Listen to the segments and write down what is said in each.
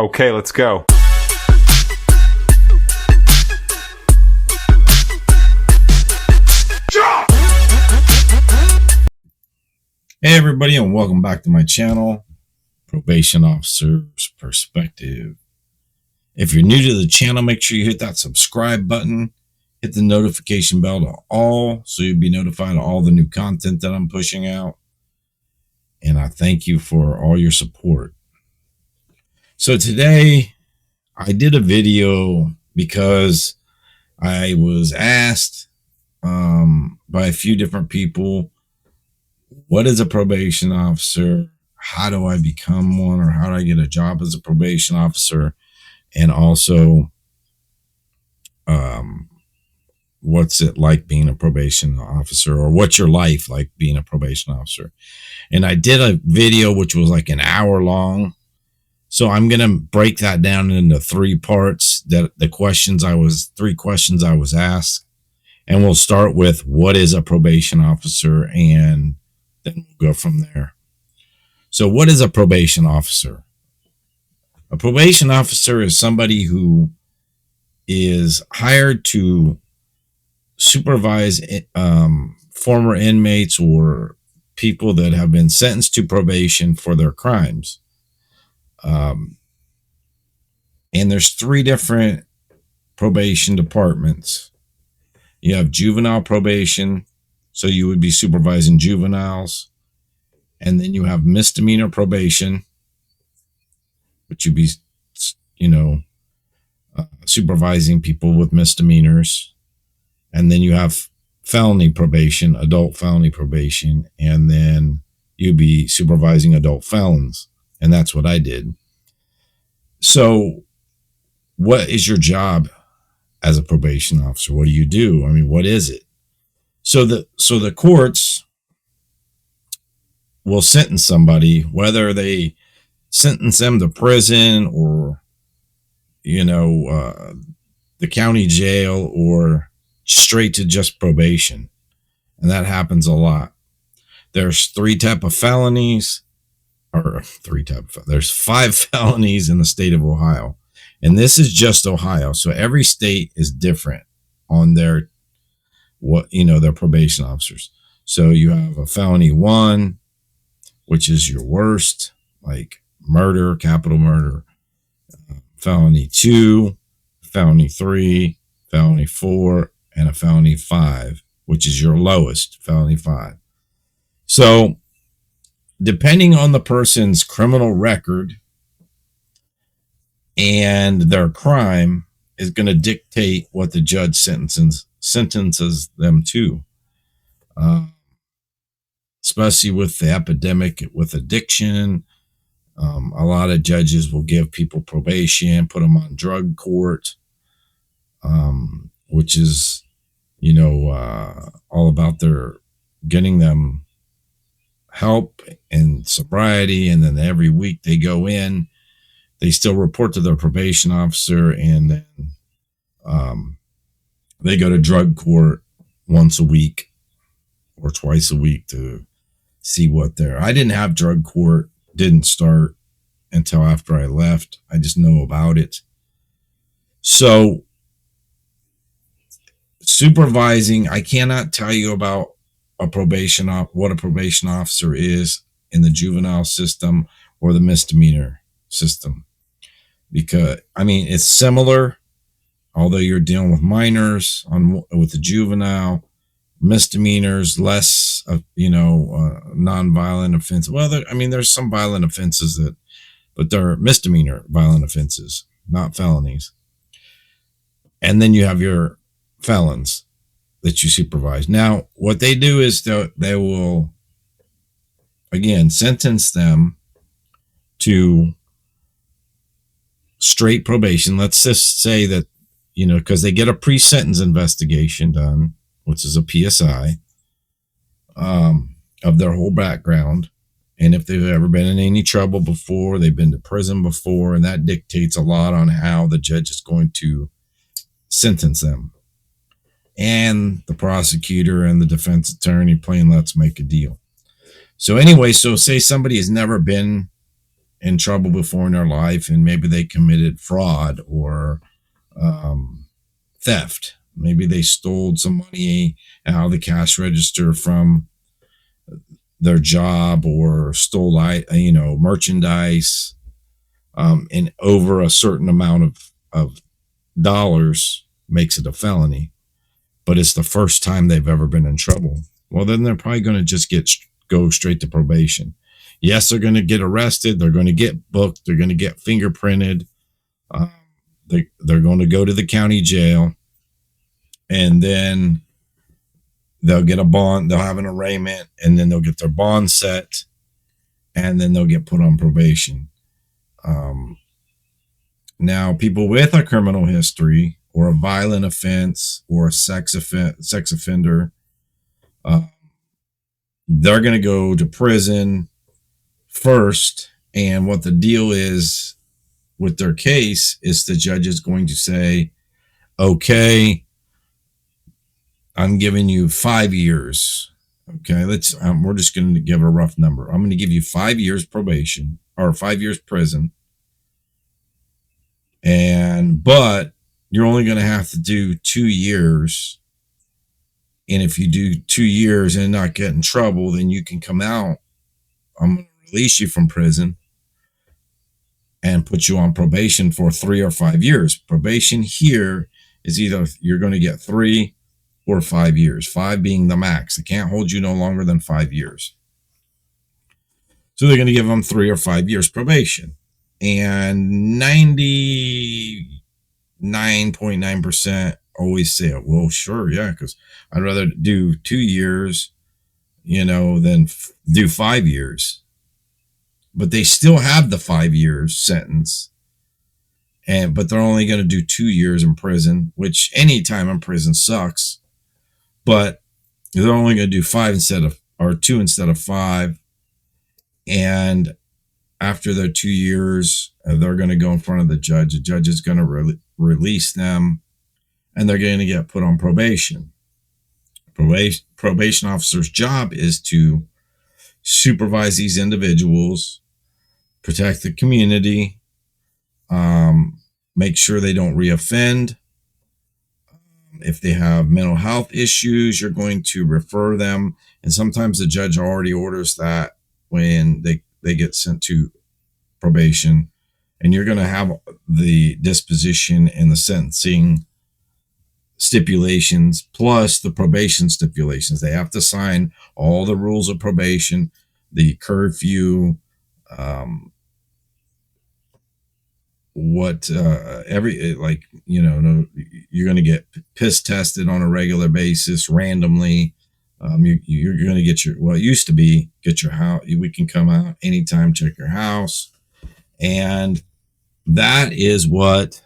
Okay, let's go. Hey everybody, and welcome back to my channel, Probation Officer's Perspective. If you're new to the channel, make sure you hit that subscribe button, hit the notification bell to all, so you'll be notified of all the new content that I'm pushing out. And I thank you for all your support. So today, I did a video because I was asked by a few different people, what is a probation officer? How do I become one, or how do I get a job as a probation officer? And also, what's it like being a probation officer, or what's your life like being a probation officer? And I did a video which was like an hour long. So I'm going to break that down into three parts, that three questions I was asked. And we'll start with what is a probation officer, and then we'll go from there. So what is a probation officer? A probation officer is somebody who is hired to supervise former inmates or people that have been sentenced to probation for their crimes. And there's three different probation departments. You have juvenile probation, so you would be supervising juveniles. And then you have misdemeanor probation, which you'd be, supervising people with misdemeanors. And then you have felony probation, adult felony probation, and then you'd be supervising adult felons. And that's what I did. So what is your job as a probation officer? What do you do? I mean, what is it? So the courts will sentence somebody, whether they sentence them to prison or, the county jail, or straight to just probation. And that happens a lot. There's there's 5 felonies in the state of Ohio. And this is just Ohio. So every state is different on their probation officers. So you have a felony 1, which is your worst, like murder, capital murder. Felony 2, felony 3, felony 4, and a felony 5, which is your lowest, felony 5. So depending on the person's criminal record and their crime is going to dictate what the judge sentences them to. Especially with the epidemic with addiction, a lot of judges will give people probation, put them on drug court, which is, all about their getting them help and sobriety. And then every week they go in, they still report to their probation officer, and then they go to drug court once a week or twice a week to see what I didn't have drug court, didn't start until after I left. I just know about it. So supervising, I cannot tell you about what a probation officer is in the juvenile system or the misdemeanor system, because it's similar, although you're dealing with minors with the juvenile. Misdemeanors, less non-violent offense. Well, there's some violent offenses but they're misdemeanor violent offenses, not felonies. And then you have your felons that you supervise. Now, what they do is they will, again, sentence them to straight probation. Let's just say that, because they get a pre-sentence investigation done, which is a PSI, of their whole background. And if they've ever been in any trouble before, they've been to prison before, and that dictates a lot on how the judge is going to sentence them. And the prosecutor and the defense attorney playing let's make a deal. So anyway, say somebody has never been in trouble before in their life, and maybe they committed fraud or um, theft. Maybe they stole some money out of the cash register from their job, or stole, merchandise, and over a certain amount of dollars makes it a felony. But it's the first time they've ever been in trouble. Well, then they're probably going to just go straight to probation. Yes, they're going to get arrested. They're going to get booked. They're going to get fingerprinted. Um, they're going to go to the county jail, and then they'll get a bond. They'll have an arraignment, and then they'll get their bond set, and then they'll get put on probation. Um, Now, people with a criminal history or a violent offense or a sex offender, uh, they're going to go to prison first. And what the deal is with their case is the judge is going to say, okay, I'm giving you 5 years. Okay, we're just going to give a rough number. I'm going to give you 5 years probation or 5 years prison. But you're only going to have to do 2 years. And if you do 2 years and not get in trouble, then you can come out. I'm going to release you from prison and put you on probation for 3 or 5 years. Probation here is either you're going to get 3 or 5 years, 5 being the max. They can't hold you no longer than 5 years. So they're going to give them 3 or 5 years probation. And 99.9% always say, well, sure, yeah, because I'd rather do 2 years, than do 5 years. But they still have the 5 years sentence, but they're only going to do 2 years in prison, which any time in prison sucks. But they're only going to do 5 or 2 instead of 5, and after their 2 years, they're going to go in front of the judge. The judge is going to release them, and they're going to get put on probation. Probation officer's job is to supervise these individuals, protect the community, make sure they don't reoffend. If they have mental health issues, you're going to refer them. And sometimes the judge already orders that when they get sent to probation, and you're going to have the disposition and the sentencing stipulations plus the probation stipulations. They have to sign all the rules of probation, the curfew, you're going to get piss tested on a regular basis randomly. You're going to get it used to be get your house. We can come out anytime, check your house. And that is what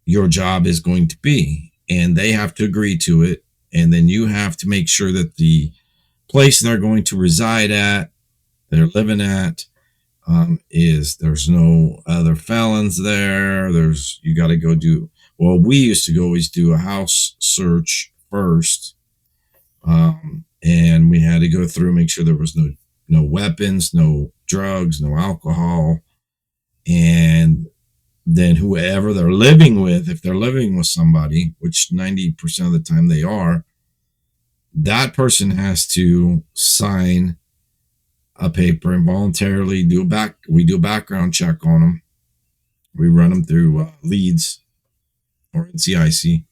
your job is going to be. And they have to agree to it. And then you have to make sure that the place they're going to reside at, they're living at, there's no other felons there. You got to go we used to always do a house search first. And we had to go through, make sure there was no weapons, no drugs, no alcohol. And then whoever they're living with, if they're living with somebody, which 90% of the time they are, that person has to sign a paper and voluntarily we do a background check on them. We run them through LEADS or NCIC.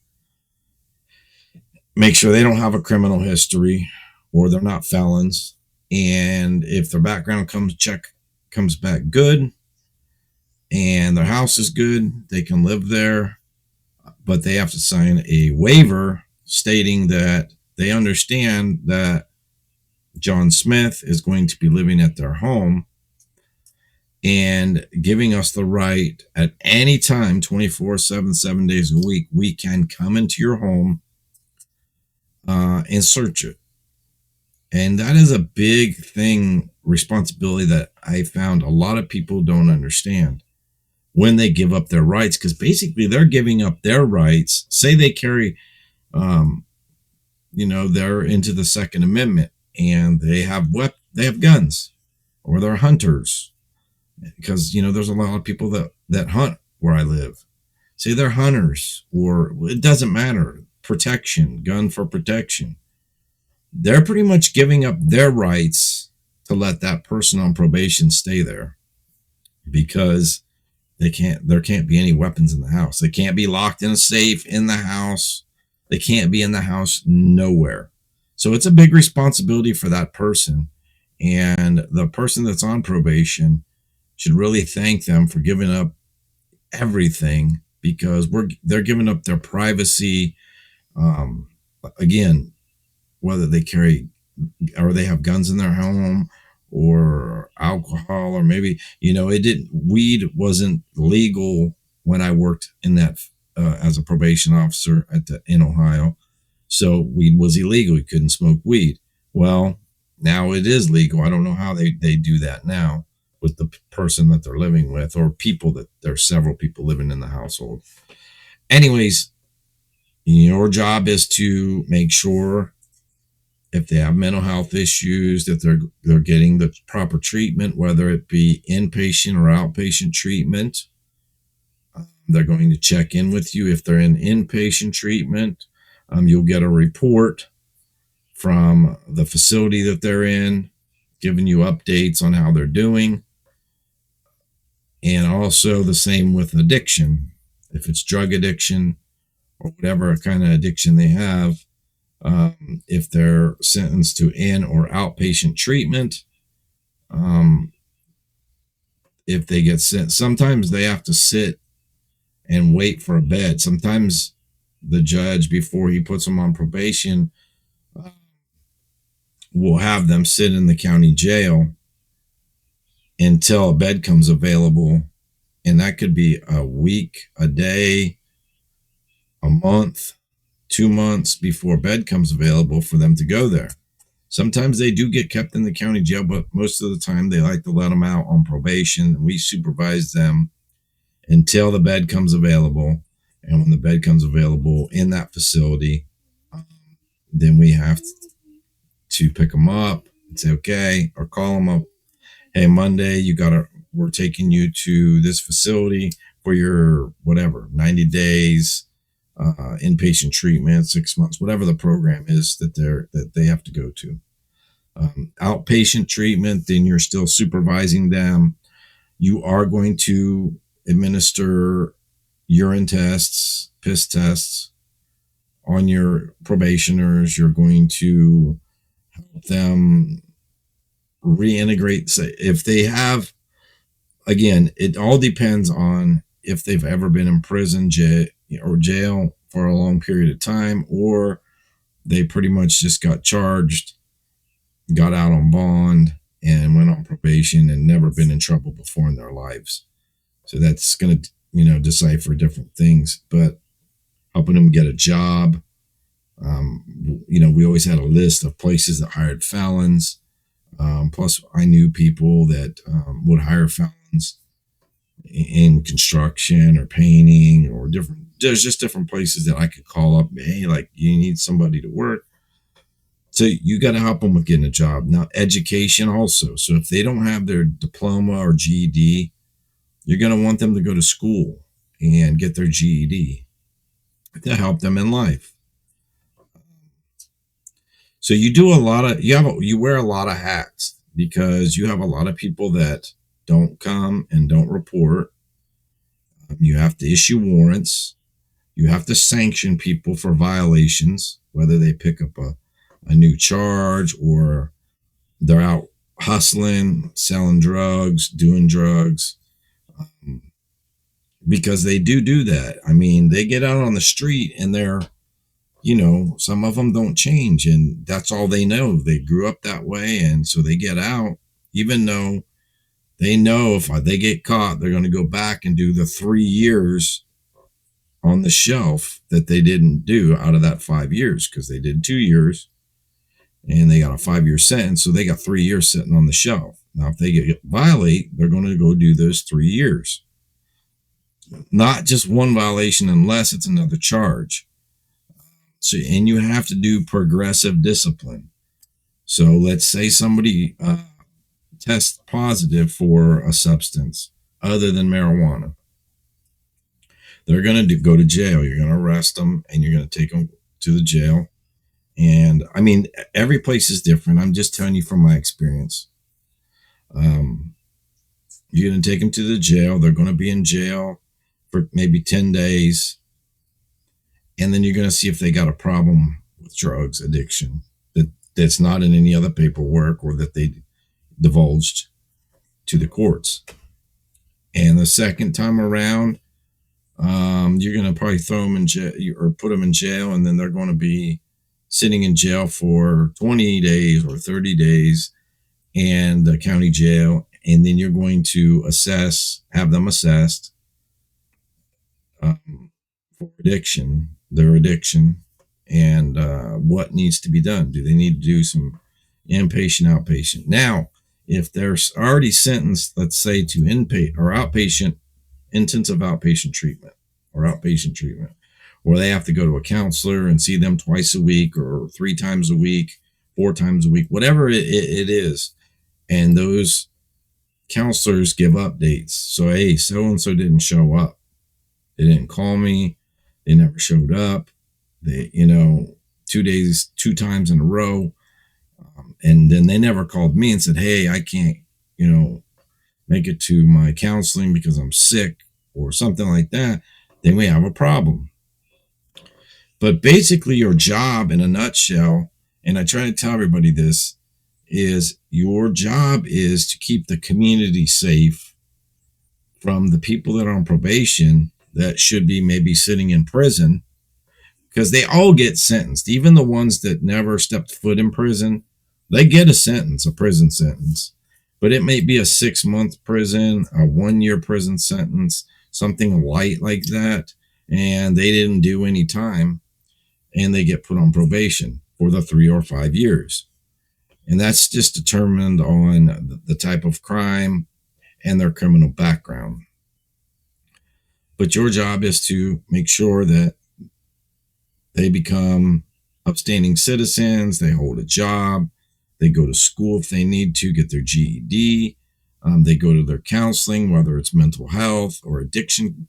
Make sure they don't have a criminal history or they're not felons. And if their background comes back good and their house is good, they can live there. But they have to sign a waiver stating that they understand that John Smith is going to be living at their home and giving us the right at any time, 24/7, 7 days a week, we can come into your home and search it. And that is a big responsibility that I found a lot of people don't understand when they give up their rights, because basically they're giving up their rights. Say they carry, they're into the Second Amendment and they have guns. or they're hunters, because there's a lot of people that hunt where I live. Say they're hunters, or it doesn't matter. Protection, gun for protection. They're pretty much giving up their rights to let that person on probation stay there, because there can't be any weapons in the house. They can't be locked in a safe in the house. They can't be in the house nowhere. So it's a big responsibility for that person. And the person that's on probation should really thank them for giving up everything, because they're giving up their privacy. Um, Again, whether they carry or they have guns in their home, or alcohol, or maybe weed wasn't legal when I worked in that as a probation officer in Ohio. So weed was illegal. You couldn't smoke weed. Well, now it is legal. I don't know how they do that now with the person that they're living with, or people that there's several people living in the household. Anyways, your job is to make sure, if they have mental health issues, that they're getting the proper treatment, whether it be inpatient or outpatient treatment. They're going to check in with you if they're in inpatient treatment. You'll get a report from the facility that they're in, giving you updates on how they're doing. And also the same with addiction. If it's drug addiction or whatever kind of addiction they have, if they're sentenced to in or outpatient treatment, if they get sent, sometimes they have to sit and wait for a bed. Sometimes the judge, before he puts them on probation, will have them sit in the county jail until a bed comes available. And that could be a week, a day, a month, 2 months before bed comes available for them to go there. Sometimes they do get kept in the county jail, but most of the time they like to let them out on probation. We supervise them until the bed comes available. And when the bed comes available in that facility, then we have to pick them up and say, okay, or call them up. Hey, Monday, we're taking you to this facility for your whatever, 90 days, inpatient treatment, 6 months, whatever the program is that they have to go to. Outpatient treatment, then you're still supervising them. You are going to administer urine tests, piss tests on your probationers. You're going to help them reintegrate. So if they have, again, it all depends on if they've ever been in prison, jail for a long period of time, or they pretty much just got charged, got out on bond, and went on probation and never been in trouble before in their lives. So that's going to, decipher different things, but helping them get a job. We always had a list of places that hired felons. Plus, I knew people that would hire felons in construction or painting or different. There's just different places that I could call up. Hey, like, you need somebody to work. So you got to help them with getting a job. Now, education also. So if they don't have their diploma or GED, you're going to want them to go to school and get their GED to help them in life. So you do you wear a lot of hats, because you have a lot of people that don't come and don't report. You have to issue warrants. You have to sanction people for violations, whether they pick up a new charge or they're out hustling, selling drugs, doing drugs, because they do that. I mean, they get out on the street and they're, some of them don't change, and that's all they know. They grew up that way, and so they get out, even though they know if they get caught, they're going to go back and do the 3 years on the shelf that they didn't do out of that 5 years, because they did 2 years and they got a 5-year sentence. So they got 3 years sitting on the shelf. Now, if they violate, they're going to go do those 3 years. Not just one violation unless it's another charge. So, and you have to do progressive discipline. So let's say somebody test positive for a substance other than marijuana, they're going to go to jail. You're going to arrest them and you're going to take them to the jail. And I mean, every place is different. I'm just telling you from my experience. Um, you're going to take them to the jail. They're going to be in jail for maybe 10 days. And then you're going to see if they got a problem with drugs addiction that's not in any other paperwork or that they divulged to the courts. And the second time around, you're going to probably throw them in jail or put them in jail, and then they're going to be sitting in jail for 20 days or 30 days and the county jail. And then you're going to have them assessed for their addiction, and what needs to be done. Do they need to do some inpatient, outpatient? Now, if they're already sentenced, let's say to inpatient or outpatient, intensive outpatient treatment or outpatient treatment, where they have to go to a counselor and see them twice a week or 3 times a week, 4 times a week, whatever it is. And those counselors give updates. So, hey, so-and-so didn't show up. They didn't call me. They never showed up. They, 2 times in a row. And then they never called me and said, hey, I can't, make it to my counseling because I'm sick or something like that. Then we have a problem. But basically your job in a nutshell, and I try to tell everybody this, is your job is to keep the community safe from the people that are on probation that should be maybe sitting in prison, because they all get sentenced. Even the ones that never stepped foot in prison, they get a prison sentence. But it may be a 6-month prison, a 1-year prison sentence, something light like that. And they didn't do any time, and they get put on probation for the 3 or 5 years. And that's just determined on the type of crime and their criminal background. But your job is to make sure that they become upstanding citizens, they hold a job, they go to school if they need to, get their GED, they go to their counseling, whether it's mental health or addiction,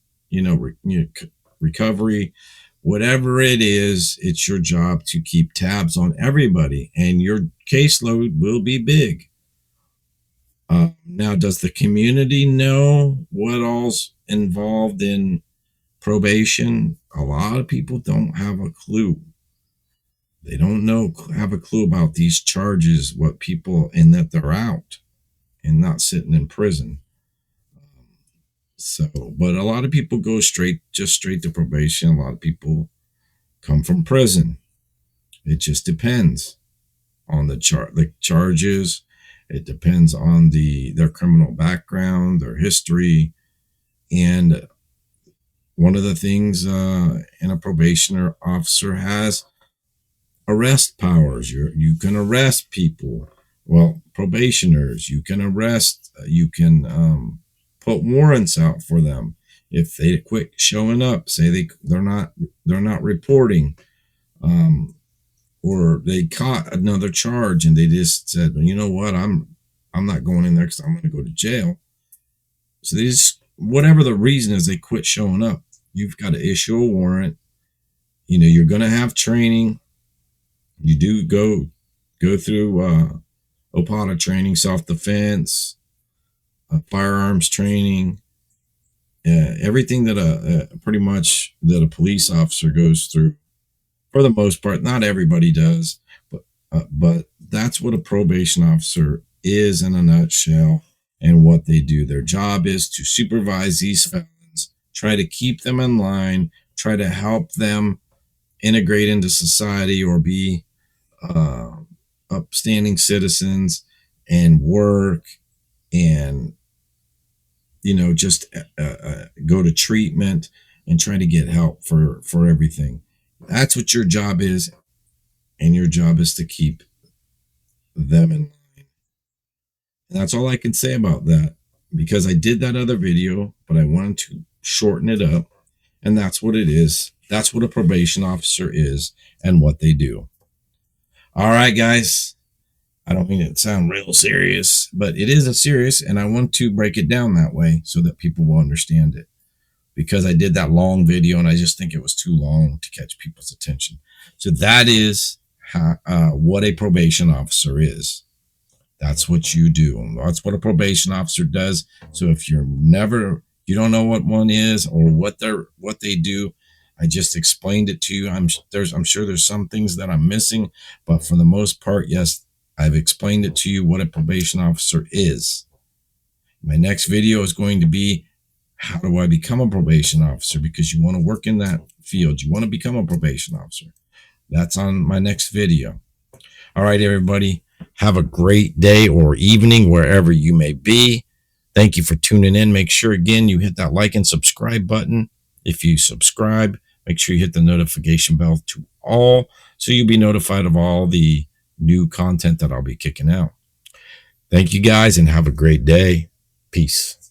recovery, whatever it is. It's your job to keep tabs on everybody, and your caseload will be big. Now, does the community know what all's involved in probation? A lot of people don't have a clue. They don't have a clue about these charges, what people, and that they're out and not sitting in prison. So, but a lot of people go straight to probation. A lot of people come from prison. It just depends on the charges. It depends on their criminal background, their history, and one of the things in a probation officer has arrest powers. You can arrest people. Well, probationers, you can arrest. You can put warrants out for them if they quit showing up. Say they're not reporting, or they caught another charge and they just said, well, you know what, I'm not going in there because I'm going to go to jail. So they just, whatever the reason is, they quit showing up. You've got to issue a warrant. You're going to have training. You do go through OPATA training, self-defense, firearms training, everything that pretty much that a police officer goes through. For the most part, not everybody does, but that's what a probation officer is in a nutshell, and what they do. Their job is to supervise these felons, try to keep them in line, try to help them integrate into society or be upstanding citizens and work, and just go to treatment and try to get help for everything. That's what your job is, and your job is to keep them in line. And that's all I can say about that, because I did that other video, but I wanted to shorten it up, and that's what it is. That's what a probation officer is and what they do. All right, guys. I don't mean it to sound real serious, but it isn't serious. And I want to break it down that way so that people will understand it. Because I did that long video and I just think it was too long to catch people's attention. So that is what a probation officer is. That's what you do. That's what a probation officer does. So if you don't know what one is or what they do, I just explained it to you. I'm sure there's some things that I'm missing, but for the most part, yes, I've explained it to you what a probation officer is. My next video is going to be how do I become a probation officer? Because you want to work in that field. You want to become a probation officer. That's on my next video. All right, everybody. Have a great day or evening wherever you may be. Thank you for tuning in. Make sure, again, you hit that like and subscribe button. If you subscribe, make sure you hit the notification bell to all so you'll be notified of all the new content that I'll be kicking out. Thank you, guys, and have a great day. Peace.